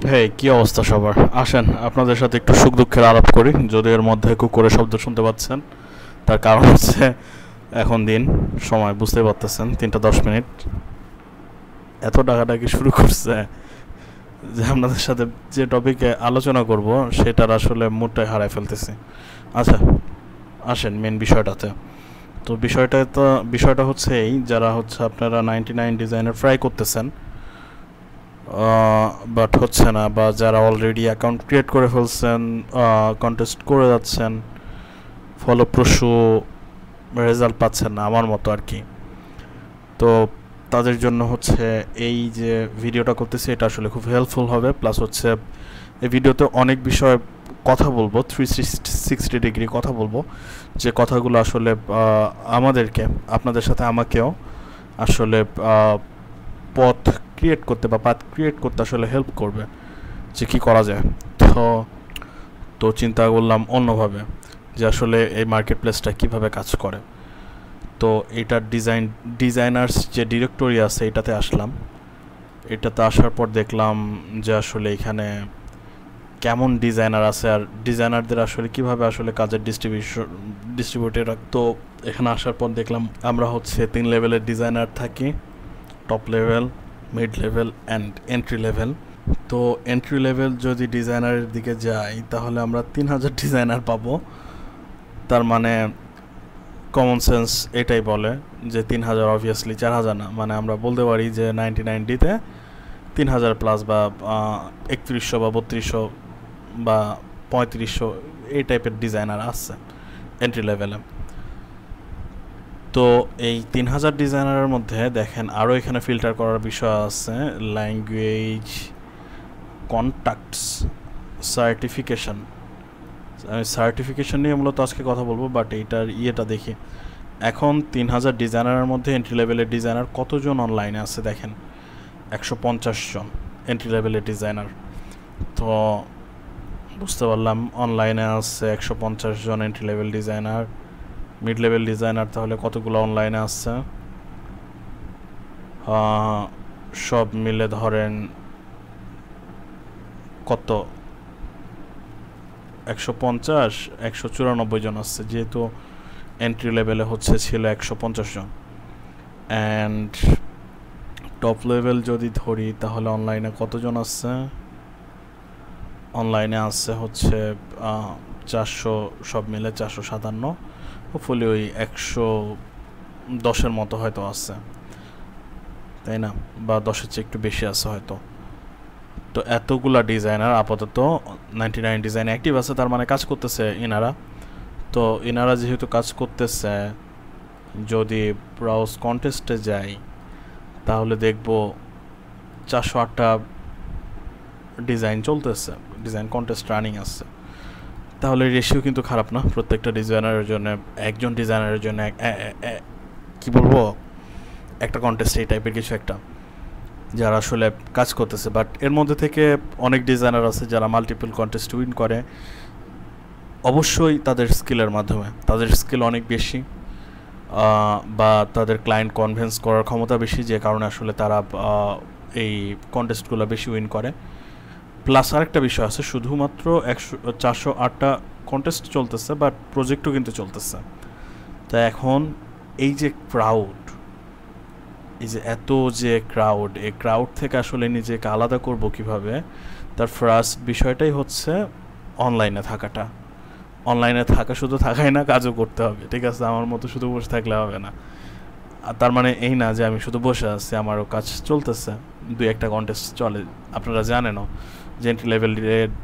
হেই, কি অবস্থা সবার? আসেন আপনাদের সাথে একটু সুখ দুঃখের আলাপ করি। যদি এর মধ্যে কুকুরের শব্দ শুনতে পাচ্ছেন, তার কারণ হচ্ছে এখন দিন সময় বুঝতে পারতেছেন 3:10। এত ডাকাডাকি শুরু করছে যে আপনাদের সাথে যে টপিকে আলোচনা করব সেটার আসলে মুডটাই হারাই ফেলতেছি। আচ্ছা, আসেন মেন বিষয়টাতে। তো বিষয়টা হচ্ছে এই, যারা হচ্ছে আপনারা 99 ডিজাইনের ট্রাই করতেছেন বাট হচ্ছে না, বা যারা অলরেডি অ্যাকাউন্ট ক্রিয়েট করে ফেলছেন, কন্টেস্ট করে যাচ্ছেন, ফলপ্রসূ রেজাল্ট পাচ্ছেন না আমার মতো আর কি। তো তাদের জন্য হচ্ছে এই যে ভিডিওটা করতেছি এটা আসলে খুব হেল্পফুল হবে। প্লাস হচ্ছে এই ভিডিওতে অনেক বিষয় কথা বলবো, 360 ডিগ্রি কথা বলবো, যে কথাগুলো আসলে আমাদেরকে, আপনাদের সাথে আমাকেও আসলে পথ ক্রিয়েট করতে বা পাথ ক্রিয়েট করতে আসলে হেল্প করবে, যে কী করা যায়। তো তো চিন্তা করলাম অন্যভাবে, যে আসলে এই মার্কেট প্লেসটা কীভাবে কাজ করে। তো এটার ডিজাইনার্স যে ডিরেক্টরি আছে এটাতে আসলাম। এটাতে আসার পর দেখলাম যে আসলে এখানে কেমন ডিজাইনার আছে, আর ডিজাইনারদের আসলে কিভাবে আসলে কাজের ডিস্ট্রিবিউটেড। তো এখানে আসার পর দেখলাম আমরা হচ্ছে 3 লেভেলের ডিজাইনার থাকি: top level, mid level and entry level. তো এন্ট্রি লেভেল যদি ডিজাইনারের দিকে যাই তাহলে আমরা 3000 ডিজাইনার পাবো। তার মানে কমন সেন্স এটাই বলে যে 3000 অবভিয়াসলি 4000 না, মানে আমরা বলতে পারি যে 99ডিতে 3000 প্লাস, বা 3100 বা 3200 বা 3500 এই টাইপের ডিজাইনার আছে এন্ট্রি লেভেলে। তো এই 3000 ডিজাইনারের মধ্যে দেখেন আরও এখানে ফিল্টার করার বিষয় আছে: ল্যাঙ্গুয়েজ, কন্ট্যাক্টস, সার্টিফিকেশন। আমি সার্টিফিকেশন নিয়ে মূলত আজকে কথা বলবো, বাট এইটার ইয়েটা দেখি। এখন 3000 ডিজাইনারের মধ্যে এন্ট্রি লেভেলের ডিজাইনার কতজন অনলাইনে আছে দেখেন, 150 জন এন্ট্রি লেভেলের ডিজাইনার। তো বুঝতে পারলাম অনলাইনে আছে 150 জন entry level designer. Mid level designer তাহলে কতগুলো অনলাইনে আছে? সব মিলে ধরেন কত, 150, 194 জন আছে, যেহেতু এন্ট্রি লেভেলে হচ্ছে ছিল 150 জন। অ্যান্ড টপ লেভেল যদি ধরি তাহলে অনলাইনে কতজন আছে? অনলাইনে আছে হচ্ছে 400, সব মিলে 457। হোপফুলি ওই 110-এর মতো হয়তো আছে, তাই না? বা 10-এর চেয়ে একটু বেশি আছে হয়তো। তো এতগুলা ডিজাইনার আপাতত 99 ডিজাইন অ্যাক্টিভ আছে, তার মানে কাজ করতেছে এনারা। তো এনারা যেহেতু কাজ করতেছে, যদি ব্রাউজ কন্টেস্টে যাই তাহলে দেখব 408টা ডিজাইন চলতেছে, ডিজাইন কন্টেস্ট রানিং আছে। তাহলে রেশিও কিন্তু খারাপ না। প্রত্যেকটা ডিজাইনারের জন্য, একজন ডিজাইনারের জন্য কি বলবো, একটা কন্টেস্ট এই টাইপের কিছু একটা, যারা আসলে কাজ করতেছে। বাট এর মধ্যে থেকে অনেক ডিজাইনার আছে যারা মাল্টিপল কন্টেস্ট উইন করে, অবশ্যই তাদের স্কিলের মাধ্যমে। তাদের স্কিল অনেক বেশি, বা তাদের ক্লায়েন্ট কনভিন্স করার ক্ষমতা বেশি, যে কারণে আসলে তারা এই কন্টেস্টগুলো বেশি উইন করে। প্লাস আরেকটা বিষয় আছে, শুধুমাত্র 408টা কন্টেস্ট চলতেছে, বাট প্রজেক্টও কিন্তু চলতেছে। তা এখন এই যে ক্রাউড, এই যে এত যে ক্রাউড, এই ক্রাউড থেকে আসলে নিজেকে আলাদা করব কিভাবে, তার ফার্স্ট বিষয়টাই হচ্ছে অনলাইনে থাকাটা। অনলাইনে থাকা শুধু থাকাই না, কাজও করতে হবে, ঠিক আছে? আমার মতো শুধু বসে থাকলে হবে না। আর তার মানে এই না যে আমি শুধু বসে আছি, আমারও কাজ চলতেছে। 2-1টা কন্টেস্ট চলে, আপনারা জানেনও যে এন্ট্রি লেভেল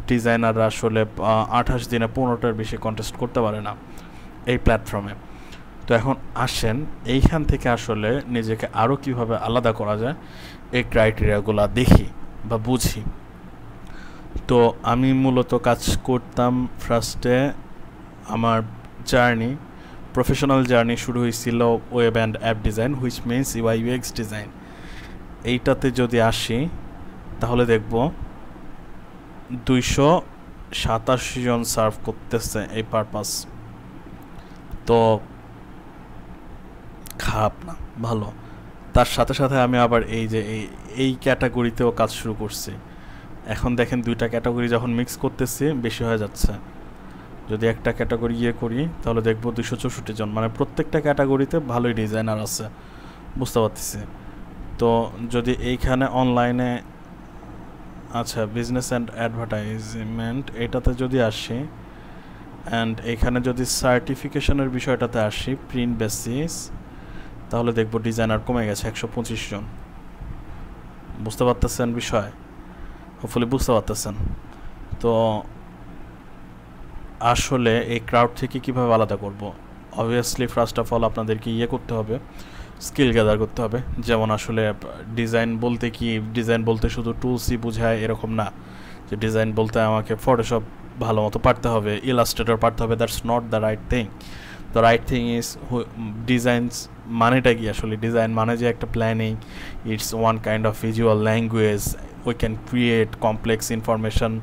ডিজাইনাররা আসলে 28 দিনে 15টার বেশি কন্টেস্ট করতে পারে না এই প্ল্যাটফর্মে। তো এখন আসেন এইখান থেকে আসলে নিজেকে আরও কীভাবে আলাদা করা যায় এই ক্রাইটেরিয়াগুলো দেখি বা বুঝি। তো আমি মূলত কাজ করতাম ফার্স্টে, আমার জার্নি, প্রফেশনাল জার্নি শুরু হয়েছিল web and app design, which means UI UX design. এইটাতে যদি আসি তাহলে দেখব 287 জন সার্ভ করতেছে এই পারপাস। তো খারাপ না, ভালো। তার সাথে সাথে আমি আবার এই যে এই ক্যাটাগরিতেও কাজ শুরু করছি, এখন দেখেন দুইটা ক্যাটাগরি যখন মিক্স করতেছি বেশি হয়ে যাচ্ছে। যদি একটা ক্যাটাগরি করি তাহলে দেখবো 264 জন, মানে প্রত্যেকটা ক্যাটাগরিতে ভালোই ডিজাইনার আছে, বুঝতে পারতেছি। তো যদি এইখানে অনলাইনে আচ্ছা বিজনেস অ্যান্ড অ্যাডভার্টাইজমেন্ট এটাতে যদি আসি, অ্যান্ড এখানে যদি সার্টিফিকেশনের বিষয়টাতে আসি প্রিন্ট বেসিস, তাহলে দেখব ডিজাইনার কমে গেছে 125 জন। বুঝতে পারতেছেন বিষয়? হোপফুলি বুঝতে পারতেছেন। তো আসলে এই ক্রাউড থেকে কীভাবে আলাদা করব? অবভিয়াসলি ফার্স্ট অফ অল আপনাদেরকে করতে হবে, স্কিল গ্যাদার করতে হবে। যেমন আসলে ডিজাইন বলতে কি, ডিজাইন বলতে শুধু টুলসই বোঝায় এরকম না, যে ডিজাইন বলতে আমাকে ফটোশপ ভালো মতো পারতে হবে, ইলাস্ট্রেটর পারতে হবে। That's not the right thing. The right thing is designs মানেটা কি আসলে? ডিজাইন মানে যে একটা planning, it's one kind of visual language. We can create complex information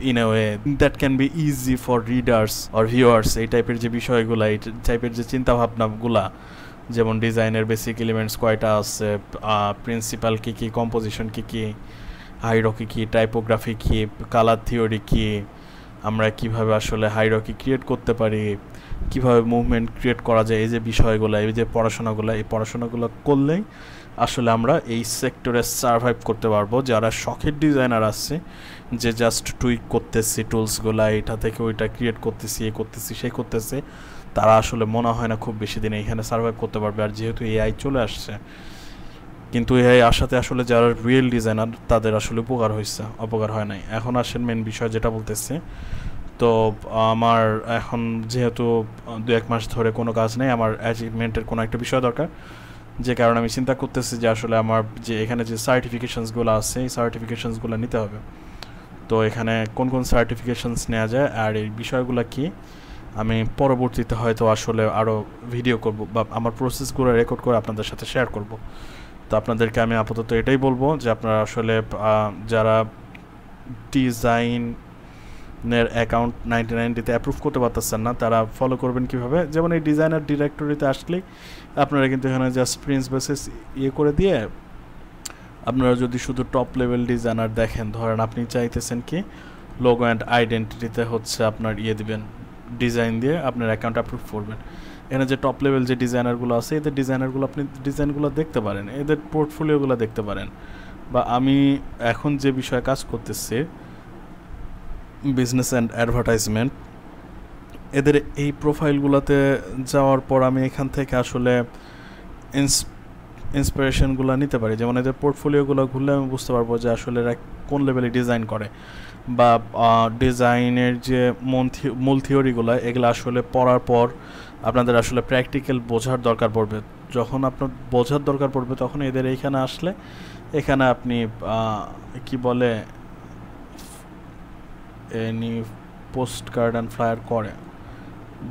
in a way that can be easy for readers or viewers। এই টাইপের যে বিষয়গুলো, এই টাইপের যে চিন্তাভাবনাগুলা, যেমন ডিজাইনের বেসিক এলিমেন্টস কয়টা আছে, প্রিন্সিপাল কী কী, কম্পোজিশন কী কী, হাইরকি কী, টাইপোগ্রাফি কী, কালার থিওরি কী, আমরা কিভাবে আসলে হাইরকি ক্রিয়েট করতে পারি, কিভাবে মুভমেন্ট ক্রিয়েট করা যায়, এই যে বিষয়গুলো, এই যে পড়াশোনাগুলো, এই পড়াশোনাগুলো করলেই আসলে আমরা এই সেক্টরে সার্ভাইভ করতে পারবো। যারা শখের ডিজাইনার আছে, যে জাস্ট টুইক করতেছি টুলসগুলো, এটা থেকে ওইটা ক্রিয়েট করতেছি, এই করতেছি, সেই করতেছে, তারা আসলে মনে হয় না খুব বেশি দিনে এখানে সার্ভাইভ করতে পারবে। আর যেহেতু এআই চলে আসছে, কিন্তু এআই আসাতে আসলে যারা রিয়েল ডিজাইনার তাদের আসলে উপকার হয়েছে, অপকার হয় নাই। এখন আসেন মেন বিষয় যেটা বলতেছি। তো আমার এখন যেহেতু 2-1 মাস ধরে কোনো কাজ নেই, আমার অ্যাচিভমেন্টের কোনো একটা বিষয় দরকার, যে কারণে আমি চিন্তা করতেছি যে আসলে আমার যে এখানে যে সার্টিফিকেশনসগুলো আছে, এই সার্টিফিকেশনসগুলো নিতে হবে। তো এখানে কোন কোন সার্টিফিকেশনস নেওয়া যায় আর এই বিষয়গুলো কি, আমি পরবর্তীতে হয়তো আসলে আরও ভিডিও করব বা আমার প্রসেসগুলো রেকর্ড করে আপনাদের সাথে শেয়ার করব। তো আপনাদেরকে আমি আপাতত এটাই বলবো যে আপনারা আসলে যারা ডিজাইনের অ্যাকাউন্ট 99-তে অ্যাপ্রুভ করতে পারতেছেন না, তারা ফলো করবেন কীভাবে। যেমন এই ডিজাইনার ডিরেক্টরিতে আসলেই আপনারা কিন্তু এখানে জাস্ট প্রিন্স বেসিস করে দিয়ে, আপনারা যদি শুধু টপ লেভেল ডিজাইনার দেখেন, ধরেন আপনি চাইতেছেন কি লোগো অ্যান্ড আইডেন্টিটিতে হচ্ছে আপনার দিবেন, ডিজাইন দিয়ে আপনার অ্যাকাউন্ট অ্যাপ্রুভ করবেন। এখানে যে টপ লেভেল যে ডিজাইনারগুলো আছে, এদের ডিজাইনারগুলো আপনি ডিজাইনগুলো দেখতে পারেন, এদের পোর্টফোলিওগুলো দেখতে পারেন। বা আমি এখন যে বিষয়ে কাজ করতেছি বিজনেস অ্যান্ড অ্যাডভার্টাইজমেন্ট, এদের এই প্রোফাইলগুলোতে যাওয়ার পর আমি এখান থেকে আসলে ইন্সপিরেশনগুলো নিতে পারি। যেমন এদের পোর্টফোলিওগুলো ঘুরলে আমি বুঝতে পারবো যে আসলে এরা কোন লেভেলে ডিজাইন করে, বা ডিজাইনের যে মূল থিওরিগুলো, এগুলো আসলে পড়ার পর আপনাদের আসলে প্র্যাকটিক্যাল বোঝার দরকার পড়বে। যখন আপনার বোঝার দরকার পড়বে তখন এদের এইখানে আসলে এখানে আপনি কি বলে any post card and flyer করে,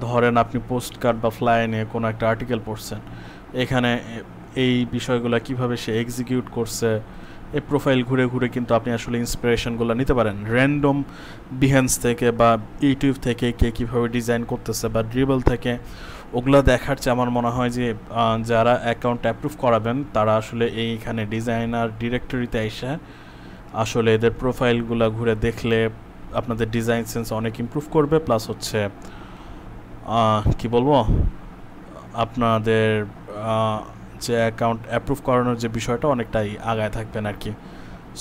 ধরেন আপনি পোস্ট কার্ড বা ফ্লায়ার নিয়ে কোনো একটা আর্টিকেল পড়ছেন, এখানে এই বিষয়গুলো কিভাবে সে এক্সিকিউট করছে, এই প্রোফাইল ঘুরে ঘুরে কিন্তু আপনি আসলে ইন্সপিরেশনগুলো নিতে পারেন র্যান্ডম বিহেন্স থেকে বা ইউটিউব থেকে, কে কীভাবে ডিজাইন করতেছে বা ড্রিবল থেকে। ওগুলো দেখার চেয়ে আমার মনে হয় যে যারা অ্যাকাউন্ট অ্যাপ্রুভ করাবেন তারা আসলে এইখানে ডিজাইনার ডিরেক্টরিতে এসে আসলে এদের প্রোফাইলগুলো ঘুরে দেখলে আপনাদের ডিজাইন সেন্স অনেক ইমপ্রুভ করবে। প্লাস হচ্ছে কি বলবো, আপনাদের যে অ্যাকাউন্ট অ্যাপ্রুভ করানোর যে বিষয়টা অনেকটাই আগায় থাকবেন আর কি।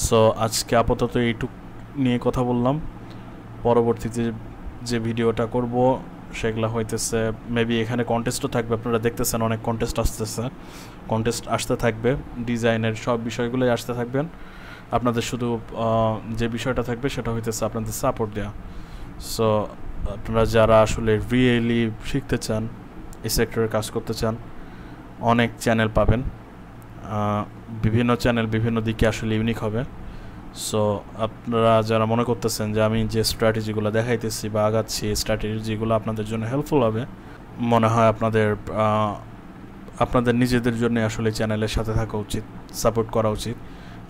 সো আজকে আপাতত এইটুক নিয়ে কথা বললাম। পরবর্তীতে যে ভিডিওটা করব সেগুলো হইতেছে মেবি এখানে কন্টেস্টও থাকবে, আপনারা দেখতেছেন অনেক কন্টেস্ট আসতেছে, কন্টেস্ট আসতে থাকবে, ডিজাইনের সব বিষয়গুলোই আসতে থাকবেন। আপনাদের শুধু যে বিষয়টা থাকবে সেটা হইতেছে আপনাদের সাপোর্ট দেওয়া। সো আপনারা যারা আসলে রিয়েলি শিখতে চান, এই সেক্টরে কাজ করতে চান, অনেক চ্যানেল পাবেন, বিভিন্ন চ্যানেল বিভিন্ন দিকে আসলে ইউনিক হবে। সো আপনারা যারা মনে করতেছেন যে আমি যে স্ট্র্যাটেজিগুলো দেখাইতেছি বা আগাচ্ছি, স্ট্র্যাটেজিগুলো আপনাদের জন্য হেল্পফুল হবে, মনে হয় আপনাদের নিজেদের জন্য আসলে চ্যানেলের সাথে থাকা উচিত, সাপোর্ট করা উচিত।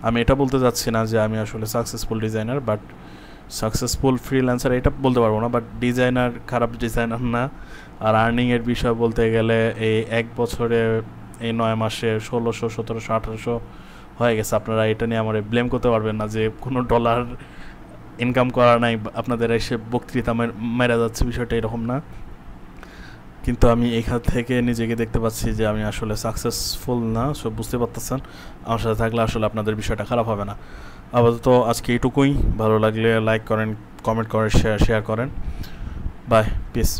আমি এটা বলতে চাচ্ছি না যে আমি আসলে successful designer, but successful freelancer এটা বলতে পারবো না, বাট ডিজাইনার খারাপ ডিজাইনার না। আর আর্নিংয়ের বিষয় বলতে গেলে এই 1 বছরে এই 9 মাসে 1600, 1700, 1800 হয়ে গেছে। আপনারা এটা নিয়ে আমার ব্লেম করতে পারবেন না যে কোনো ডলার ইনকাম করা নাই, আপনাদের এসে বক্তৃতা মেরা যাচ্ছে, বিষয়টা এরকম না। কিন্তু আমি এখান থেকে নিজেকে দেখতে পাচ্ছি যে আমি আসলে সাকসেসফুল না, সব বুঝতে পারতেছেন। আমার সাথে থাকলে আসলে আপনাদের বিষয়টা খারাপ হবে না। আপাতত আজকে এইটুকুই। ভালো লাগলে লাইক করেন, কমেন্ট করেন, শেয়ার করেন। Bye, piece.